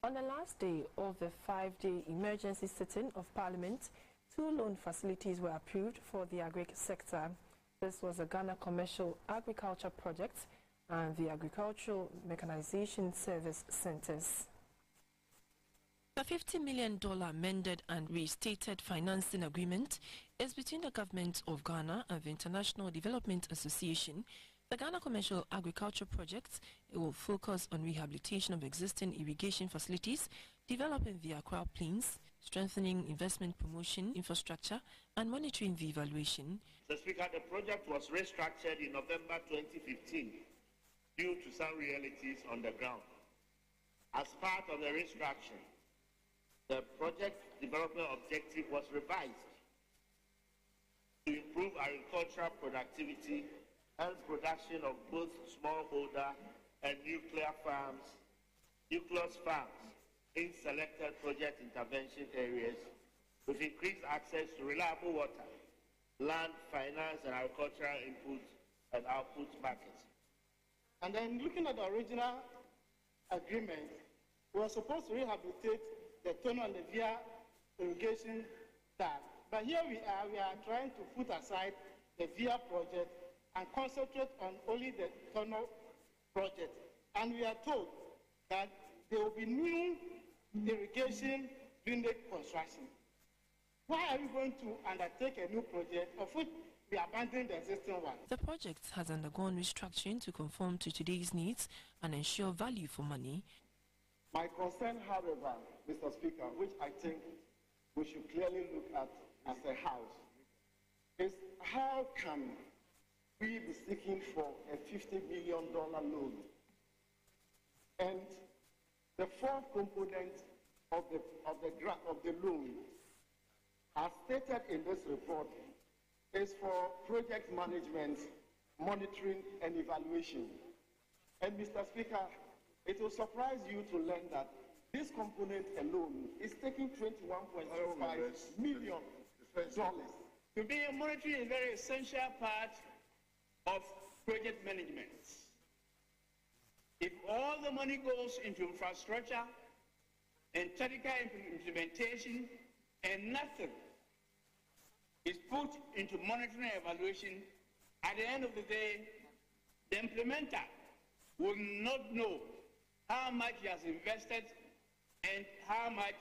On the last day of the 5-day emergency sitting of Parliament, 2 loan facilities were approved for the agric sector. This was the Ghana Commercial Agriculture Project and the Agricultural Mechanization Service Centers. The $50 million amended and restated financing agreement is between the Government of Ghana and the International Development Association. The Ghana Commercial Agriculture Project will focus on rehabilitation of existing irrigation facilities, developing the Accra Plains, strengthening investment promotion infrastructure, and monitoring the evaluation. Mr. Speaker, the project was restructured in November 2015 due to some realities on the ground. As part of the restructure, the project development objective was revised to improve agricultural productivity and production of both smallholder and nucleus farms in selected project intervention areas with increased access to reliable water, land, finance, and agricultural input and output markets. And then looking at the original agreement, we were supposed to rehabilitate the tunnel and the via irrigation dam. But here we are trying to put aside the via project and concentrate on only the tunnel project. And we are told that there will be new irrigation drainage construction. Why are we going to undertake a new project of which we abandon the existing one? The project has undergone restructuring to conform to today's needs and ensure value for money. My concern, however, Mr. Speaker, which I think we should clearly look at as a house, is how can we be seeking for a $50 million loan? And the fourth component of the loan, as stated in this report, is for project management, monitoring, and evaluation. And Mr. Speaker, it will surprise you to learn that this component alone is taking $21.5 million. To be a monitoring is a very essential part of project management. If all the money goes into infrastructure and technical implementation and nothing is put into monitoring and evaluation, at the end of the day, the implementer will not know how much he has invested and how much,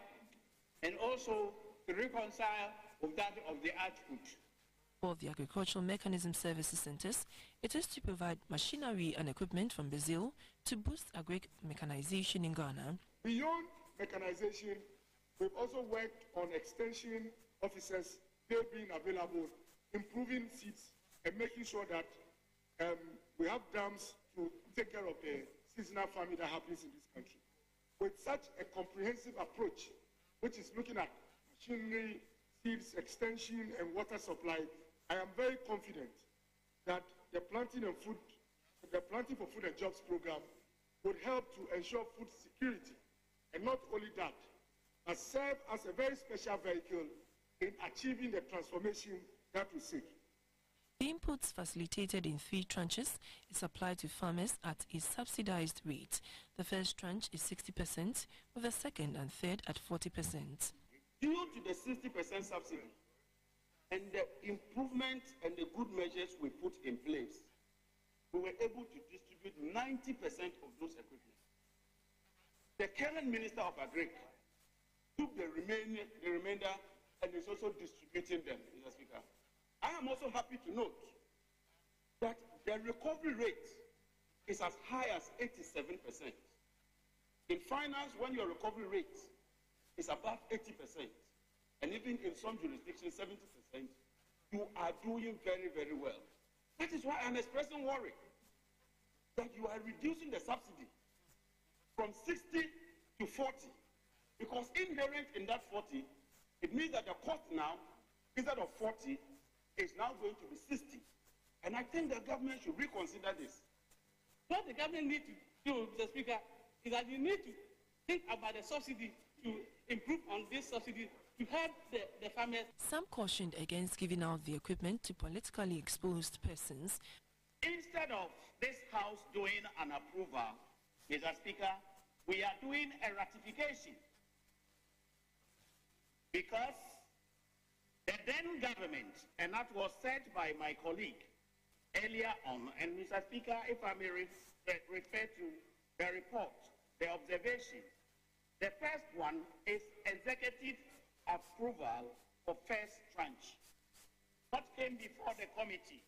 and also to reconcile with that of the output. For the Agricultural Mechanism Services Centers, it is to provide machinery and equipment from Brazil to boost agric mechanization in Ghana. Beyond mechanization, we've also worked on extension officers, they being available, improving seeds, and making sure that we have dams to take care of the seasonal farming that happens in this country. With such a comprehensive approach, which is looking at machinery, seeds, extension, and water supply, I am very confident that the Planting for Food and Jobs program would help to ensure food security, and not only that, but serve as a very special vehicle in achieving the transformation that we seek. The inputs facilitated in 3 tranches is applied to farmers at a subsidized rate. The first tranche is 60%, with the second and third at 40%. Due to the 60% subsidy and the improvement and the good measures we put in place, we were able to distribute 90% of those equipment. The current Minister of Agric took the remainder and is also distributing them, Mr. Speaker. I am also happy to note that the recovery rate is as high as 87%. In finance, when your recovery rate is above 80%, and even in some jurisdictions 70%, you are doing very, very well. That is why I'm expressing worry that you are reducing the subsidy from 60 to 40, because inherent in that 40, it means that the cost now, instead of 40, is now going to be 60. And I think the government should reconsider this. What the government needs to do, Mr. Speaker, is that you need to think about the subsidy, to improve on this subsidy to help the farmers. Some cautioned against giving out the equipment to politically exposed persons. Instead of this House doing an approval, Mr. Speaker, we are doing a ratification because the then government, and that was said by my colleague earlier on, and Mr. Speaker, if I may refer to the report, the observation, the first one is executive approval for first tranche. What came before the committee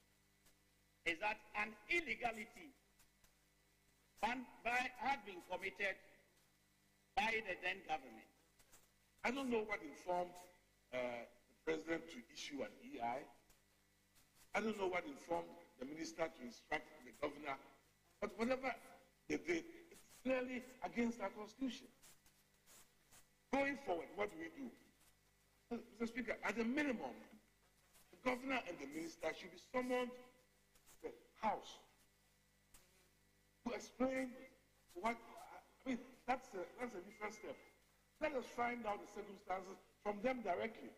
is that an illegality has been committed by the then government. I don't know what informed the president to issue an EI. I don't know what informed the minister to instruct the governor. But whatever they did, it's clearly against our constitution. Going forward, what do we do? Mr. Speaker, at a minimum, the governor and the minister should be summoned to the House to explain what, I mean, that's a different step. Let us find out the circumstances from them directly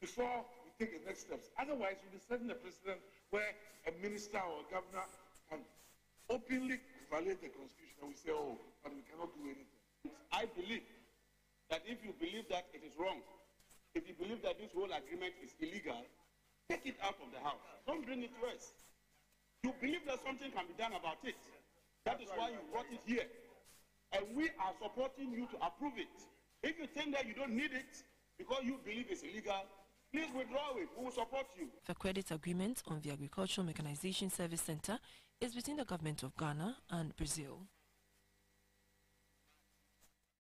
before we take the next steps. Otherwise, we'll be setting a precedent where a minister or a governor can openly violate the constitution and we say, oh, but we cannot do anything. I believe that if you believe that it is wrong, if you believe that this whole agreement is illegal, take it out of the House. Don't bring it to us. You believe that something can be done about it. That is why you brought it here. And we are supporting you to approve it. If you think that you don't need it because you believe it's illegal, please withdraw it. We will support you. The credit agreement on the Agricultural Mechanization Service Center is between the government of Ghana and Brazil.